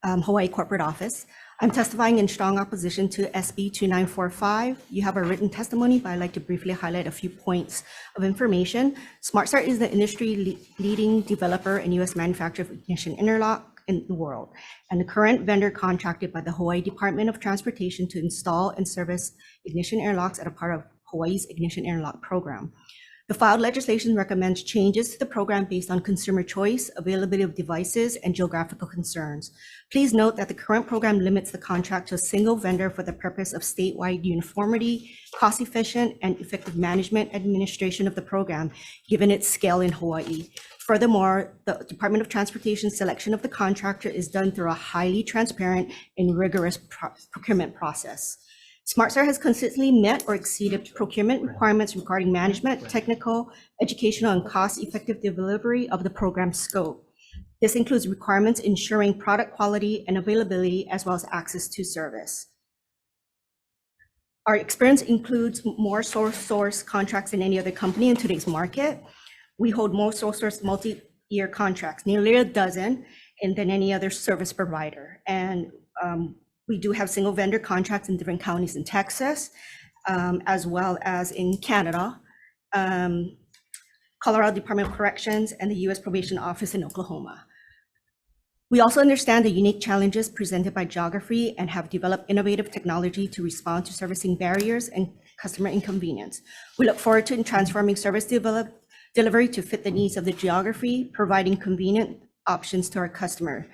S17: Hawaii Corporate Office. I'm testifying in strong opposition to SB 2945. You have a written testimony, but I'd like to briefly highlight a few points of information. Smart Start is the industry leading developer and US manufacturer of ignition interlock in the world, and the current vendor contracted by the Hawaii Department of Transportation to install and service ignition interlocks as a part of Hawaii's ignition interlock program. The filed legislation recommends changes to the program based on consumer choice, availability of devices, and geographical concerns. Please note that the current program limits the contract to a single vendor for the purpose of statewide uniformity, cost-efficient, and effective management administration of the program, given its scale in Hawaii. Furthermore, the Department of Transportation's selection of the contractor is done through a highly transparent and rigorous procurement process. SmartStart has consistently met or exceeded procurement requirements regarding management, technical, educational, and cost-effective delivery of the program scope. This includes requirements ensuring product quality and availability, as well as access to service. Our experience includes more sole source contracts than any other company in today's market. We hold more sole source multi-year contracts, nearly a dozen, than any other service provider. And we do have single vendor contracts in different counties in Texas, as well as in Canada, Colorado Department of Corrections, and the U.S. Probation Office in Oklahoma. We also understand the unique challenges presented by geography and have developed innovative technology to respond to servicing barriers and customer inconvenience. We look forward to transforming service delivery to fit the needs of the geography, providing convenient options to our customer.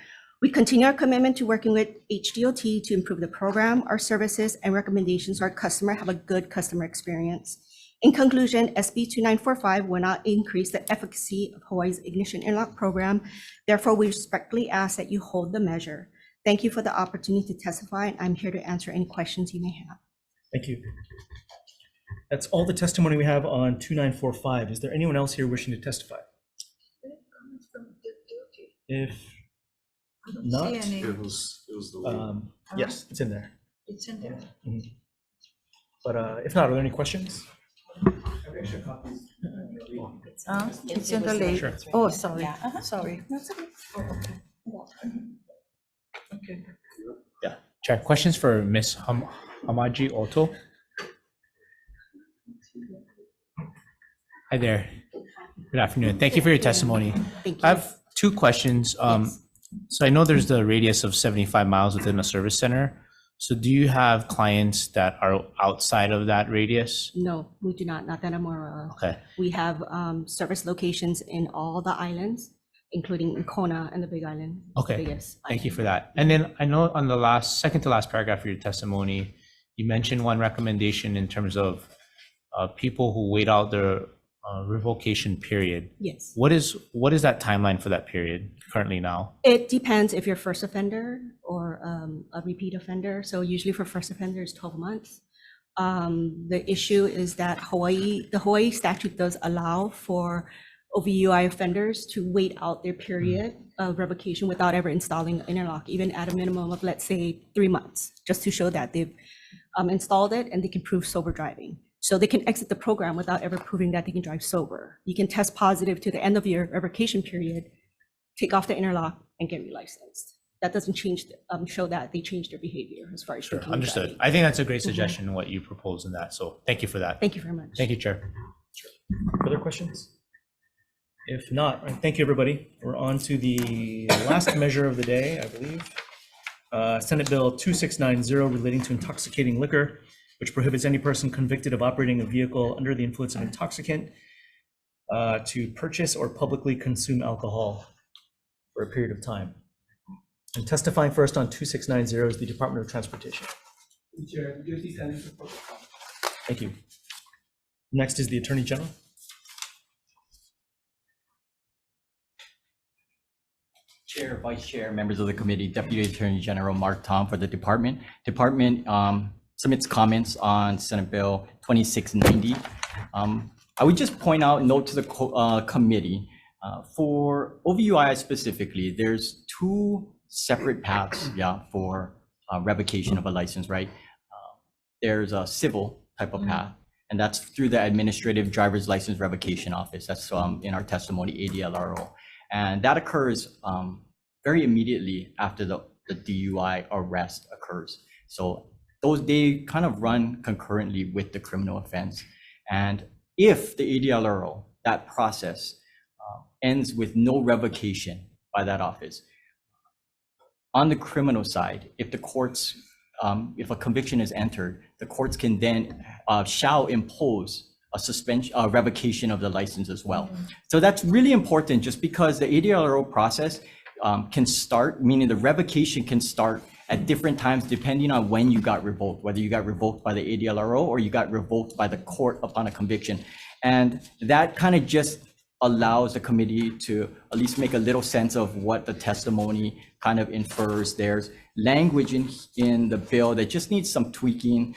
S17: We continue our commitment to working with HDOT to improve the program, our services, and recommendations so our customer have a good customer experience. In conclusion, SB 2945 will not increase the efficacy of Hawaii's ignition interlock program. Therefore, we respectfully ask that you hold the measure. Thank you for the opportunity to testify, and I'm here to answer any questions you may have.
S1: Thank you. That's all the testimony we have on 2945. Is there anyone else here wishing to testify? If not,
S3: it
S1: was the yes, it's in there.
S3: It's in there.
S1: But if not, are there any questions?
S3: It's in the late.
S8: Sure.
S3: Oh, sorry, sorry.
S8: Chair, questions for Ms. Hamaji Oto? Hi there. Good afternoon. Thank you for your testimony.
S17: Thank
S8: I have two questions. So I know there's the radius of 75 miles within a service center. So do you have clients that are outside of that radius?
S17: No, we do not that I'm aware of.
S8: Okay.
S17: We have service locations in all the islands, including in Kona and the Big Island.
S8: Okay.
S17: Biggest
S8: Thank you
S17: island.
S8: for that. And then I know on the second to last paragraph of your testimony, you mentioned one recommendation in terms of people who wait out their revocation period.
S17: Yes.
S8: What is that timeline for that period currently now?
S17: It depends if you're first offender or a repeat offender. So usually for first offender is 12 months. The issue is that the Hawaii statute does allow for OVUI offenders to wait out their period of revocation without ever installing an interlock, even at a minimum of, let's say, 3 months, just to show that they've installed it and they can prove sober driving. So they can exit the program without ever proving that they can drive sober. You can test positive to the end of your revocation period, take off the interlock, and get relicensed. That doesn't change, show that they changed their behavior as far as
S8: Sure,
S17: drinking and
S8: understood.
S17: driving.
S8: I think that's a great suggestion in what you propose in that. So thank you for that.
S17: Thank you very much.
S8: Thank you, Chair.
S1: Further questions? If not, thank you, everybody. We're on to the last measure of the day, I believe. Senate Bill 2690 relating to intoxicating liquor, which prohibits any person convicted of operating a vehicle under the influence of intoxicant to purchase or publicly consume alcohol for a period of time. And testifying first on 2690 is the Department of Transportation. Thank you. Next is the Attorney General.
S4: Chair, Vice Chair, members of the committee, Deputy Attorney General Mark Tom for the department. Department submits comments on Senate Bill 2690. I would just point out, note to the committee, for OVUI specifically, there's two separate paths, for revocation of a license, right? There's a civil type of path, and that's through the Administrative Driver's License Revocation Office. That's in our testimony, ADLRO. And that occurs very immediately after the DUI arrest occurs. So they kind of run concurrently with the criminal offense. And if the ADLRO, that process ends with no revocation by that office, on the criminal side, if the courts, if a conviction is entered, the courts can then shall impose a suspension, revocation of the license as well. So that's really important, just because the ADLRO process can start, meaning the revocation can start at different times depending on when you got revoked, whether you got revoked by the ADLRO or you got revoked by the court upon a conviction. And that kind of just allows the committee to at least make a little sense of what the testimony kind of infers. There's language in the bill that just needs some tweaking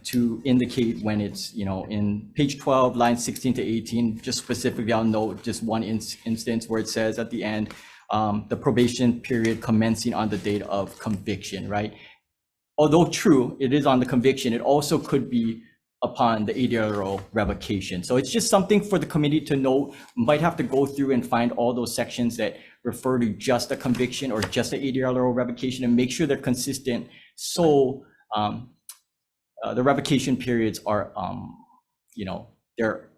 S4: to indicate when it's, in page 12, lines 16 to 18, just specifically, I'll note just one instance where it says at the end, the probation period commencing on the date of conviction, right? Although true, it is on the conviction, it also could be upon the ADLRO revocation. So it's just something for the committee to know. Might have to go through and find all those sections that refer to just a conviction or just the ADLRO revocation and make sure they're consistent. So the revocation periods are, they're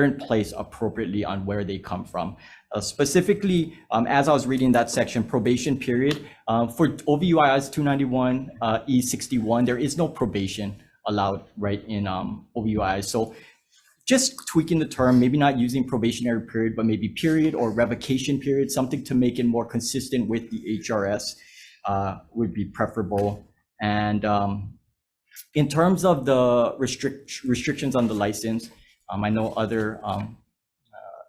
S4: in place appropriately on where they come from. Specifically, as I was reading that section, probation period, for OVUI's 291 E61, there is no probation allowed right in OVUI. So just tweaking the term, maybe not using probationary period, but maybe period or revocation period, something to make it more consistent with the HRS would be preferable. And in terms of the restrictions on the license, I know other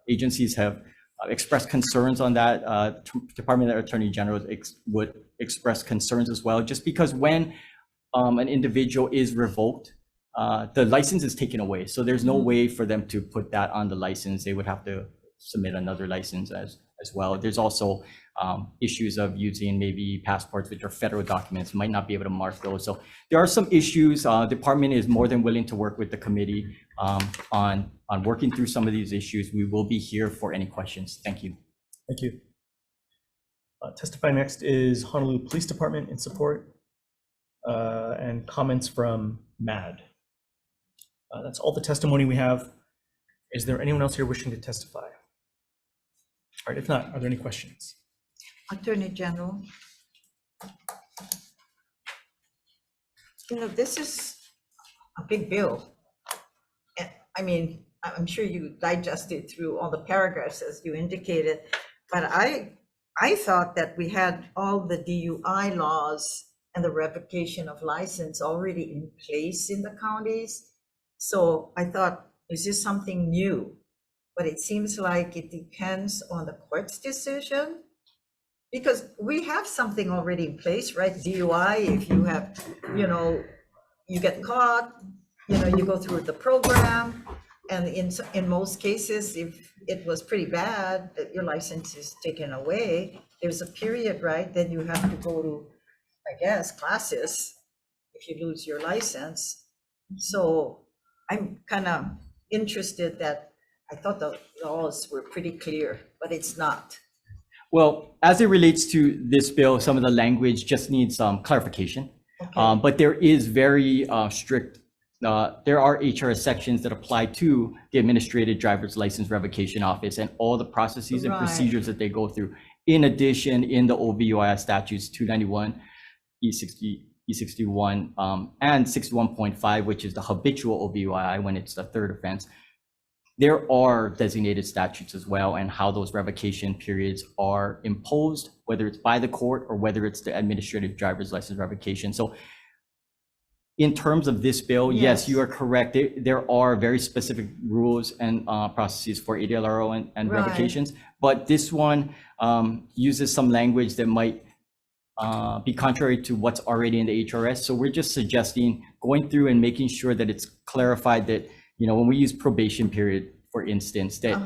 S4: agencies have expressed concerns on that. Department of Attorney General would express concerns as well, just because when an individual is revoked, the license is taken away. So there's no way for them to put that on the license. They would have to submit another license as well. There's also issues of using maybe passports, which are federal documents, might not be able to mark those. So there are some issues. Department is more than willing to work with the committee on working through some of these issues. We will be here for any questions. Thank you.
S1: Thank you. Testifying next is Honolulu Police Department in support and comments from MAD. That's all the testimony we have. Is there anyone else here wishing to testify? All right, if not, are there any questions?
S3: Attorney General. You know, this is a big bill. And I mean, I'm sure you digested through all the paragraphs as you indicated, but I thought that we had all the DUI laws and the revocation of license already in place in the counties. So I thought, is this something new? But it seems like it depends on the court's decision, because we have something already in place, right? DUI, if you have, you know, you get caught, you know, you go through the program, and in most cases, if it was pretty bad, that your license is taken away, there's a period, right? Then you have to go to, I guess, classes if you lose your license. So I'm kind of interested that I thought the laws were pretty clear, but it's not.
S4: Well, as it relates to this bill, some of the language just needs some clarification. Okay. But there is very strict, there are HRS sections that apply to the Administrative Driver's License Revocation Office and all the processes and procedures that they go through. In addition, in the OVUI statutes 291, E61, and 61.5, which is the habitual OVUI when it's the third offense, there are designated statutes as well, and how those revocation periods are imposed, whether it's by the court or whether it's the Administrative Driver's License Revocation. So in terms of this bill, yes, you are correct. There are very specific rules and processes for ADLRO and revocations, but this one uses some language that might be contrary to what's already in the HRS. So we're just suggesting going through and making sure that it's clarified that, you know, when we use probation period, for instance, that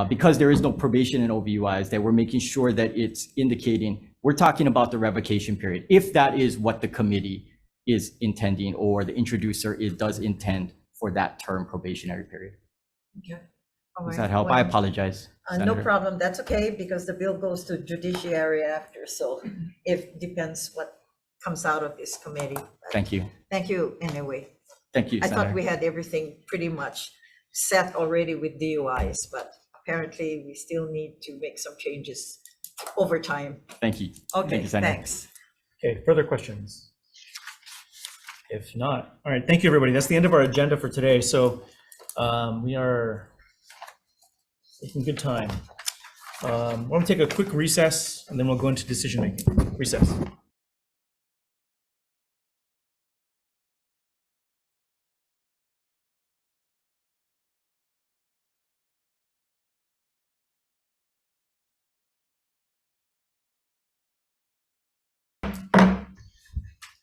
S4: because there is no probation in OVUIs, that we're making sure that it's indicating we're talking about the revocation period, if that is what the committee is intending or the introducer does intend for that term probationary period.
S3: Okay. All
S4: Does
S3: right.
S4: that help? I apologize.
S3: No
S4: Senator.
S3: problem. That's okay, because the bill goes to judiciary after. So it depends what comes out of this committee.
S4: Thank you.
S3: Thank you anyway.
S4: Thank you,
S3: I
S4: Senator.
S3: thought we had everything pretty much set already with DUIs, but apparently we still need to make some changes over time.
S4: Thank you.
S3: Okay,
S4: Thank you, Senator.
S3: thanks.
S1: Okay, further questions? If not, all right, thank you, everybody. That's the end of our agenda for today. So we are taking good time. We're going to take a quick recess, and then we'll go into decision making. Recess.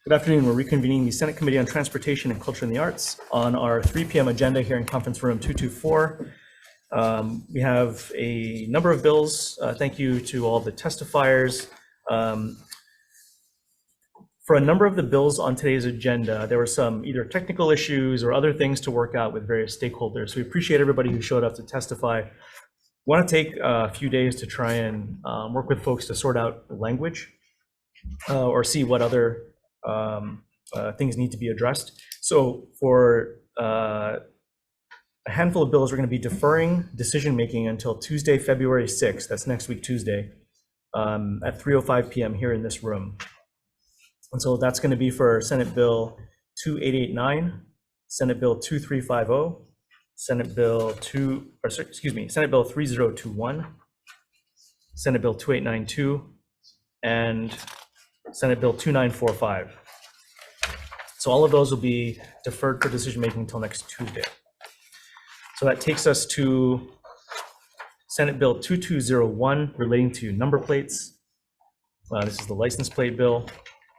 S1: Good afternoon. We're reconvening the Senate Committee on Transportation and Culture and the Arts on our 3 p.m. agenda here in conference room 224. We have a number of bills. Thank you to all the testifiers. For a number of the bills on today's agenda, there were some either technical issues or other things to work out with various stakeholders. So we appreciate everybody who showed up to testify. Want to take a few days to try and work with folks to sort out the language or see what other things need to be addressed. So for a handful of bills, we're going to be deferring decision-making until Tuesday, February 6th. That's next week, Tuesday, at 3:05 p.m. here in this room. And so that's going to be for Senate Bill 2889, Senate Bill 2350, Senate Bill Senate Bill 3021, Senate Bill 2892, and Senate Bill 2945. So all of those will be deferred for decision-making until next Tuesday. So that takes us to Senate Bill 2201 relating to number plates. This is the license plate bill.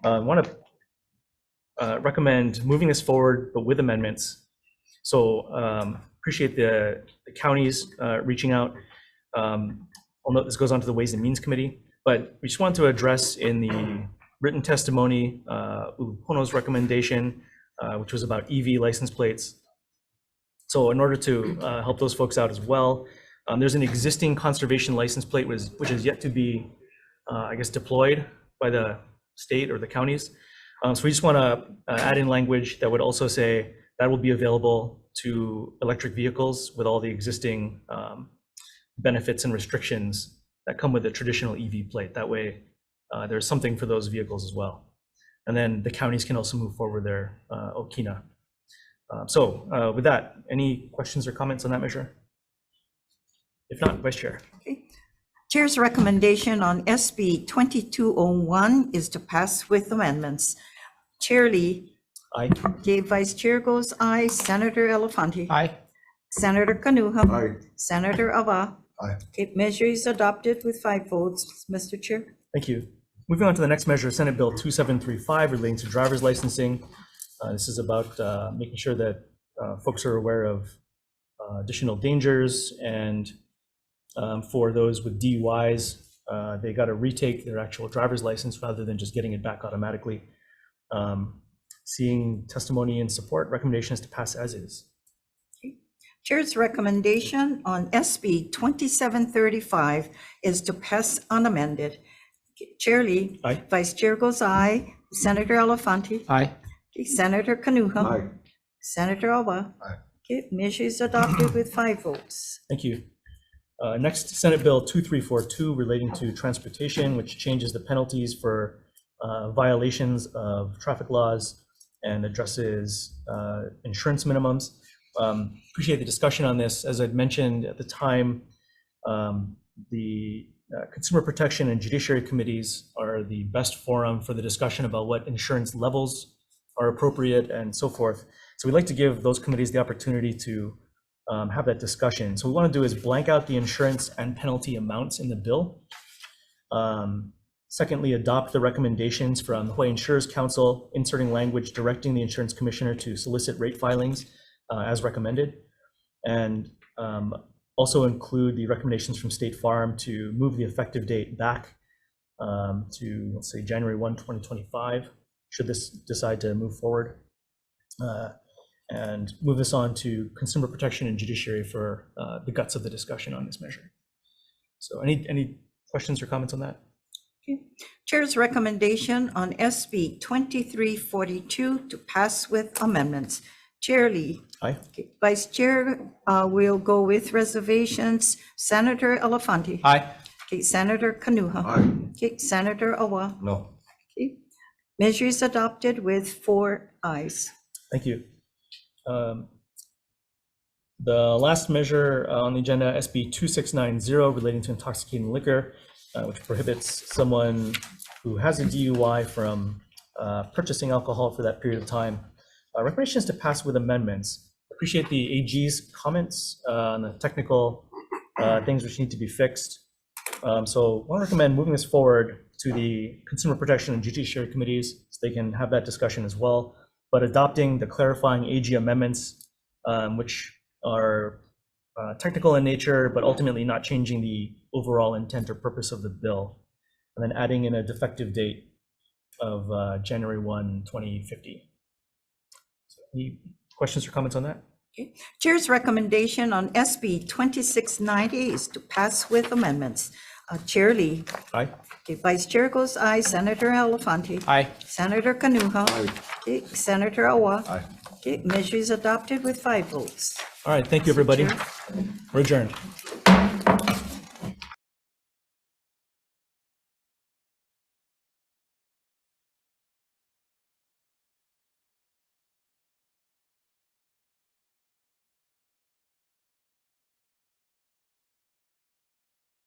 S1: I want to recommend moving this forward, but with amendments. So appreciate the counties reaching out. I'll note this goes on to the Ways and Means Committee. But we just want to address in the written testimony, Upono's recommendation, which was about EV license plates. So in order to help those folks out as well, there's an existing conservation license plate which is yet to be, I guess, deployed by the state or the counties. So we just want to add in language that would also say that will be available to electric vehicles with all the existing benefits and restrictions that come with a traditional EV plate. That way, there's something for those vehicles as well. And then the counties can also move forward their Okina. So with that, any questions or comments on that measure? If not, Vice Chair.
S3: Okay. Chair's recommendation on SB 2201 is to pass with amendments. Chair Lee.
S1: Aye.
S3: Okay, Vice Chair goes aye. Senator Elefante.
S8: Aye.
S3: Senator Kanuha.
S15: Aye.
S3: Senator Ava.
S15: Aye.
S3: Okay, measure is adopted with 5 votes, Mr. Chair.
S1: Thank you. Moving on to the next measure, Senate Bill 2735 relating to driver's licensing. This is about making sure that folks are aware of additional dangers, and for those with DUIs, they got to retake their actual driver's license rather than just getting it back automatically. Seeing testimony in support, recommendation is to pass as is.
S3: Okay. Chair's recommendation on SB 2735 is to pass unamended. Chair Lee.
S1: Aye.
S3: Vice Chair goes aye. Senator Elefante.
S8: Aye.
S3: Okay, Senator Kanuha.
S15: Aye.
S3: Senator Ava.
S15: Aye.
S3: Okay, measure is adopted with 5 votes.
S1: Thank you. Next, Senate Bill 2342 relating to transportation, which changes the penalties for violations of traffic laws and addresses insurance minimums. Appreciate the discussion on this. As I'd mentioned at the time, the Consumer Protection and Judiciary Committees are the best forum for the discussion about what insurance levels are appropriate and so forth. So we'd like to give those committees the opportunity to have that discussion. So what we want to do is blank out the insurance and penalty amounts in the bill. Secondly, adopt the recommendations from the Hawaii Insurers Council, inserting language directing the insurance commissioner to solicit rate filings as recommended. And also include the recommendations from State Farm to move the effective date back to, let's say, January 1, 2025, should this decide to move forward. And move this on to Consumer Protection and Judiciary for the guts of the discussion on this measure. So any questions or comments on that?
S3: Okay. Chair's recommendation on SB 2342 to pass with amendments. Chair Lee.
S1: Aye.
S3: Okay. Vice Chair will go with reservations. Senator Elefante.
S8: Aye.
S3: Okay. Senator Kanuha.
S15: Aye.
S3: Okay. Senator Awa.
S15: No.
S3: Okay. Measure is adopted with 4 ayes.
S1: Thank you. The last measure on the agenda, SB 2690, relating to intoxicating liquor, which prohibits someone who has a DUI from purchasing alcohol for that period of time. Recommendation is to pass with amendments. Appreciate the AG's comments on the technical things which need to be fixed. So I want to recommend moving this forward to the Consumer Protection and Judiciary Committees so they can have that discussion as well, but adopting the clarifying AG amendments, which are technical in nature, but ultimately not changing the overall intent or purpose of the bill, and then adding in a defective date of January 1, 2050. So any questions or comments on that?
S3: Okay. Chair's recommendation on SB 2690 is to pass with amendments. Chair Lee.
S1: Aye.
S3: Okay. Vice Chair goes aye. Senator Elefante.
S8: Aye.
S3: Senator Kanuha.
S15: Aye.
S3: Okay. Senator Awa.
S15: Aye.
S3: Okay. Measure is adopted with 5 votes.
S1: All right, thank you, everybody. We're adjourned.